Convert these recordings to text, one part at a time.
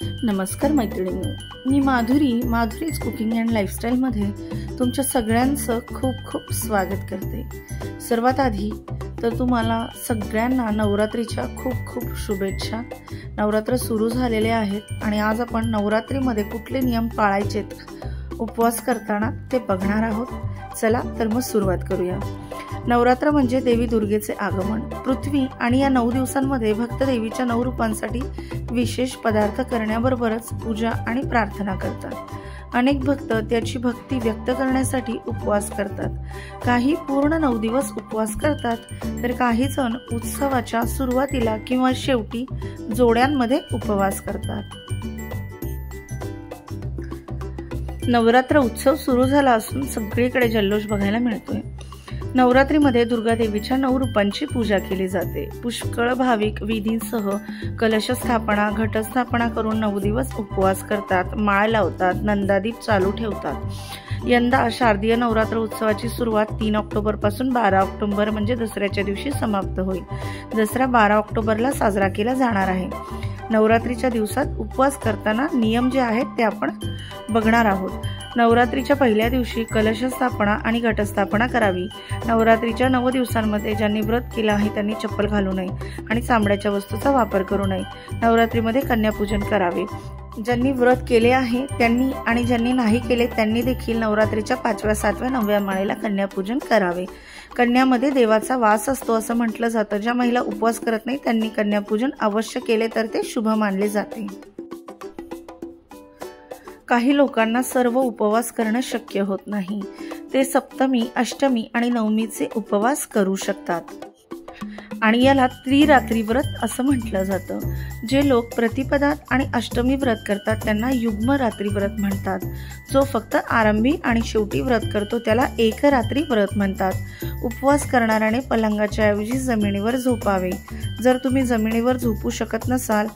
नमस्कार मैत्रिणींनो, मी Madhuri's cooking and लाईफस्टाईलमध्ये तुमच्या सगळ्यांचं खूप खूप स्वागत करते। सर्वात आधी तर तुम्हाला सगळ्यांना नवरात्रीच्या खूप खूप शुभेच्छा। नवरात्र सुरू झालेले आहेत आणि आज आपण नवरात्रीमध्ये कुठले नियम पाळायचेत उपवास करताना ते बघणार आहोत। चला तर मग सुरुवात करूया। नवरात्र म्हणजे देवी दुर्गेचे आगमन। पृथ्वी आणि या 9 दिवसांमध्ये भक्त देवीच्या 9 रूपांसाठी विशेष पदार्थ करण्याबरोबरच पूजा आणि प्रार्थना करतात। अनेक भक्त त्याची भक्ती व्यक्त करण्यासाठी उपवास करतात। काही पूर्ण 9 दिवस उपवास करतात तर काही जण उत्सवाच्या सुरुवातीला किंवा शेवटी जोड्यांमध्ये उपवास करतात। नवरात्र उत्सव सुरू झाला असून सगळीकडे जल्लोष बघायला मिळतोय। नवरात्रीमध्ये दुर्गा देवीच्या 9 रूपांची पूजा केली जाते। पुष्कळ भाविक विधींसह कलश स्थापना, घटस्थापना करून 9 दिवस उपवास करतात, माळ लावतात, नंदादीप चालू ठेवतात। यंदा शारदीय नवरात्र उत्सवाची सुरुवात 3 ऑक्टोबर पासून 12 ऑक्टोबर म्हणजे दसऱ्याच्या दिवशी समाप्त होईल। दसरा 12 ऑक्टोबरला साजरा केला जाणार आहे। नवरात्रीच्या दिवसात उपवास करताना नियम जे आहेत ते आपण बघणार आहोत। नवरात्रीच्या पहिल्या दिवशी कलश स्थापना आणि घटस्थापना करावी। नवरात्रीच्या 9 दिवसांमध्ये ज्यांनी व्रत केलं आहे त्यांनी चप्पल घालू नये आणि चामड्याच्या वस्तूचा वापर करू नये। नवरात्रीमध्ये कन्यापूजन करावे। ज्यांनी व्रत केले आहे त्यांनी आणि ज्यांनी नाही केले त्यांनी देखील नवरात्रीच्या 5व्या, 7व्या, 9व्या माळेला कन्यापूजन करावे। कन्यामध्ये देवाचा वास असतो असं म्हटलं जातं। ज्या महिला उपवास करत नाही त्यांनी कन्यापूजन अवश्य केले तर ते शुभ मानले जाते। काही लोकांना सर्व उपवास करणं शक्य होत नाही, ते सप्तमी, अष्टमी आणि नवमीचे उपवास करू शकतात आणि याला त्रिरात्री व्रत असं म्हटलं जातं। जे लोक प्रतिपदात आणि अष्टमी व्रत करतात त्यांना युग्म रात्री व्रत म्हणतात। जो फक्त आरंभी आणि शेवटी व्रत करतो त्याला एक रात्री व्रत म्हणतात। उपवास करणाऱ्याने पलंगाच्या ऐवजी जमिनीवर झोपावे। जर तुम्ही जमिनीवर झोपू शकत नसाल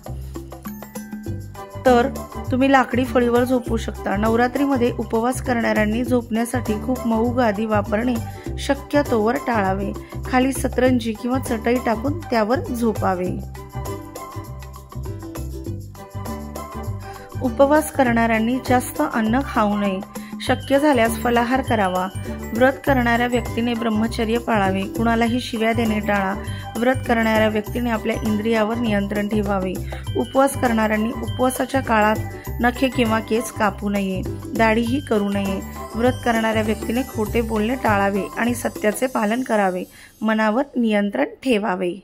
तर तुम्ही लाकडी फळीवर झोपू शकता। नवरात्रीमध्ये उपवास करणाऱ्यांनी झोपण्यासाठी खूप मऊ गादी वापरणे शक्यतोवर टाळावे। खाली सतरंजी किंवा चटई टाकून त्यावर झोपावे। उपवास करणाऱ्यांनी जास्त अन्न खाऊ नये। शक्य झाल्यास फलाहार करावा। व्रत करणाऱ्या व्यक्तीने ब्रह्मचर्य पाळावे। कुणालाही शिव्या देणे टाळा। व्रत करणाऱ्या व्यक्तीने आपल्या इंद्रियावर नियंत्रण ठेवावे। उपवास करणाऱ्यांनी उपवासाच्या काळात नखे किंवा केस कापू नये, दाढीही करू नये। व्रत करणाऱ्या व्यक्तीने खोटे बोलणे टाळावे आणि सत्याचे पालन करावे। मनावर नियंत्रण ठेवावे।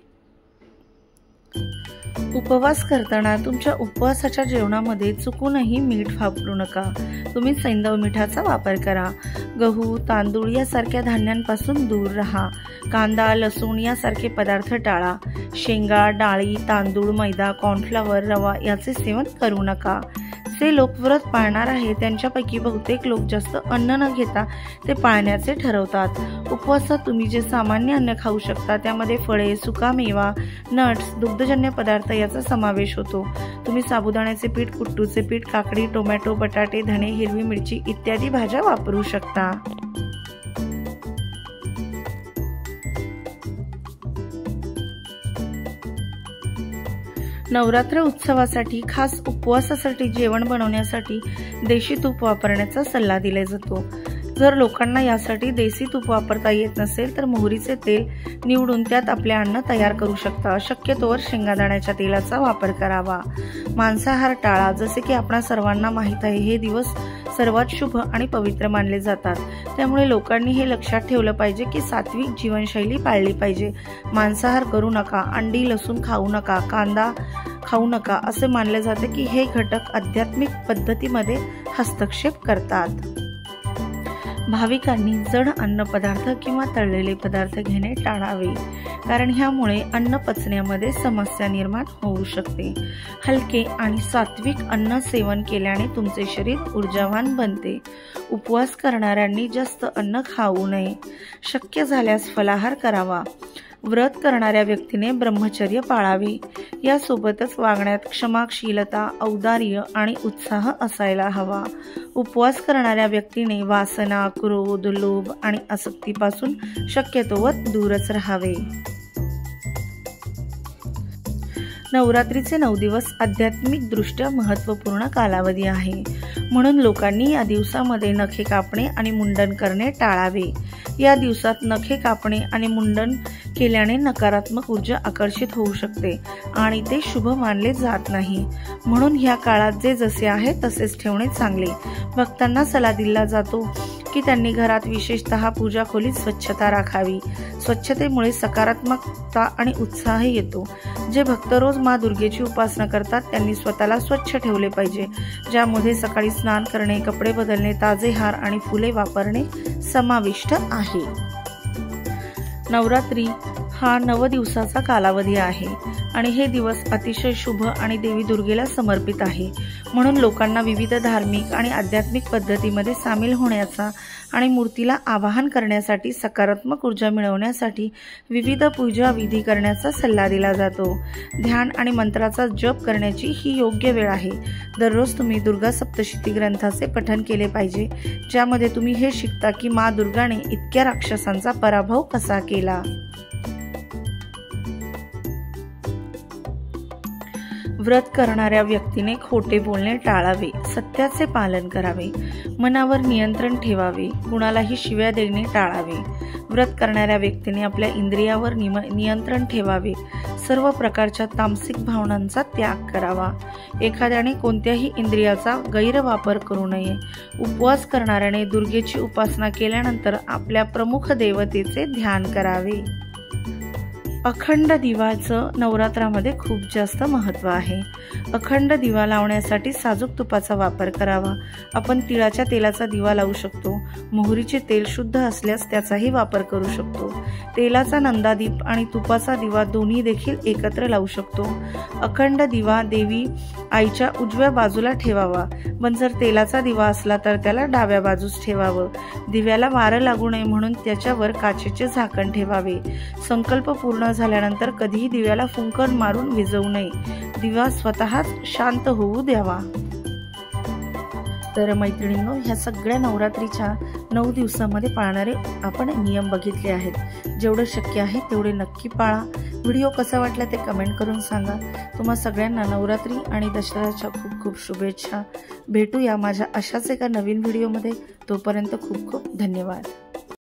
उपवास करताना तुमच्या उपवासाच्या जेवणामध्ये चुकूनही मीठ वापरू नका। तुम्ही सैंधव मिठाचा वापर करा। गहू, तांदूळ यासारख्या धान्यांपासून दूर राहा। कांदा, लसूण यासारखे पदार्थ टाळा। शेंगा, डाळी, तांदूळ, मैदा, कॉर्नफ्लॉवर, रवा याचे सेवन करू नका। जे लोक व्रत पाळणार आहे त्यांच्यापैकी बहुतेक लोक जास्त अन्न न घेता ते पाळण्याचे ठरवतात। उपवासात तुम्ही जे सामान्य अन्न खाऊ शकता त्यामध्ये फळे, सुकामेवा, नट्स, दुग्धजन्य पदार्थ याचा समावेश होतो। तुम्ही साबुदाण्याचे पीठ, कुट्टूचे पीठ, काकडी, टोमॅटो, बटाटे, धणे, हिरवी मिरची इत्यादी भाज्या वापरू शकता। नवरात्र उत्सवासाठी खास उपवासासाठी जेवण बनवण्यासाठी देशी तूप वापरण्याचा सल्ला दिला जातो। जर लोकांना यासाठी देशी तूप वापरता येत नसेल तर मोहरीचे तेल निवडून त्यात आपले अन्न तयार करू शकता। शक्यतोवर शेंगादाण्याच्या तेलाचा वापर करावा। मांसाहार टाळा। जसे की आपणा सर्वांना माहीत आहे हे दिवस सर्वात शुभ आणि पवित्र मानले जातात। त्यामुळे लोकांनी हे लक्षात ठेवलं पाहिजे की सात्विक जीवनशैली पाळली पाहिजे। मांसाहार करू नका, अंडी, लसूण खाऊ नका, कांदा खाऊ नका असे मानले जाते की हे घटक आध्यात्मिक पद्धतीमध्ये हस्तक्षेप करतात। भाविकांनी जड अन्नपदार्थ किंवा तळलेले पदार्थ घेणे टाळावे, कारण ह्यामुळे अन्न पचण्यामध्ये समस्या निर्माण होऊ शकते। हलके आणि सात्विक अन्न सेवन केल्याने तुमचे शरीर ऊर्जावान बनते। उपवास करणाऱ्यांनी जास्त अन्न खाऊ नये। शक्य झाल्यास फलाहार करावा। व्रत करणाऱ्या व्यक्तीने ब्रह्मचर्य पाळावे। यासोबतच वागण्यात क्षमाशीलता, औदार्य आणि उत्साह असायला हवा। उपवास करणाऱ्या व्यक्तीने वासना, क्रोध, लोभ आणि आसक्तीपासून शक्यतोवर दूरच राहावे। नवरात्रीचे 9 दिवस आध्यात्मिकदृष्ट्या महत्त्वपूर्ण कालावधी आहे, म्हणून लोकांनी या दिवसामध्ये नखे कापणे आणि मुंडन करणे टाळावे। या दिवसात नखे कापणे आणि मुंडन केल्याने नकारात्मक ऊर्जा आकर्षित होऊ शकते आणि ते शुभ मानले जात नाही, म्हणून ह्या काळात जे जसे आहे तसेच ठेवणे चांगले। भक्तांना सल्ला दिला जातो की त्यांनी घरात विशेषतः पूजा खोलीत स्वच्छता राखावी। स्वच्छतेमुळे सकारात्मकता आणि उत्साह येतो। जे भक्त रोज माँ दुर्गेची उपासना करतात त्यांनी स्वतःला स्वच्छ ठेवले पाहिजे, ज्यामध्ये सकाळी स्नान करणे, कपडे बदलणे, ताजे हार आणि फुले वापरणे समाविष्ट आहे। नवरात्री हा 9 दिवसाचा कालावधी आहे आणि हे दिवस अतिशय शुभ आणि देवी दुर्गेला समर्पित आहे, म्हणून लोकांना विविध धार्मिक आणि आध्यात्मिक पद्धतीमध्ये सामील होण्याचा आणि मूर्तीला आवाहन करण्यासाठी, सकारात्मक ऊर्जा मिळवण्यासाठी विविध पूजा विधी करण्याचा सल्ला दिला जातो। ध्यान आणि मंत्राचा जप करण्याची ही योग्य वेळ आहे। दररोज तुम्ही दुर्गा सप्तशती ग्रंथाचे पठण केले पाहिजे, ज्यामध्ये तुम्ही हे शिकता की माँ दुर्गाने इतक्या राक्षसांचा पराभव कसा केला। व्रत करणाऱ्या व्यक्तीने खोटे बोलणे टाळावे, सत्याचे पालन करावे, मनावर नियंत्रण ठेवावे, कुणालाही शिव्या देणे टाळावे। व्रत करणाऱ्या व्यक्तीने आपल्या इंद्रियावर नियंत्रण ठेवावे, सर्व प्रकारच्या तामसिक भावनांचा त्याग करावा। एखाद्याने कोणत्याही इंद्रियाचा गैरवापर करू नये। उपवास करणाऱ्याने दुर्गेची उपासना केल्यानंतर आपल्या प्रमुख देवतेचे ध्यान करावे। अखंड दिवाचं नवरात्रामध्ये खूप जास्त महत्त्व आहे। अखंड दिवा लावण्यासाठी साजूक तुपाचा वापर करावा। आपण तिळाच्या तेलाचा दिवा लावू शकतो। मोहरीचे तेल शुद्ध असल्यास त्याचाही वापर करू शकतो। तेलाचा नंदादीप आणि तुपाचा दिवा दोन्ही देखील एकत्र लावू शकतो। अखंड दिवा देवी आईच्या उजव्या बाजूला ठेवावा, पण जर तेलाचा दिवा असला तर त्याला डाव्या बाजूस ठेवावं। दिव्याला वारं लागू नये म्हणून त्याच्यावर काचेचे झाकण ठेवावे। संकल्प पूर्ण झाल्यानंतर कधीही दिव्याला फुंकर मारून विझवू नये। दिवा स्वतःच शांत होऊ द्यावा। तर मैत्रिणींनो, ह्या सगळ्या नवरात्रीच्या 9 दिवसांमध्ये पाळणारे आपण नियम बघितले आहेत। जेवढं शक्य आहे तेवढे नक्की पाळा। व्हिडिओ कसा वाटला ते कमेंट करून सांगा। तुम्हा सगळ्यांना नवरात्री आणि दसऱ्याच्या खूप खूप शुभेच्छा। भेटूया माझ्या अशाच एका नवीन व्हिडिओमध्ये। तोपर्यंत खूप खूप धन्यवाद।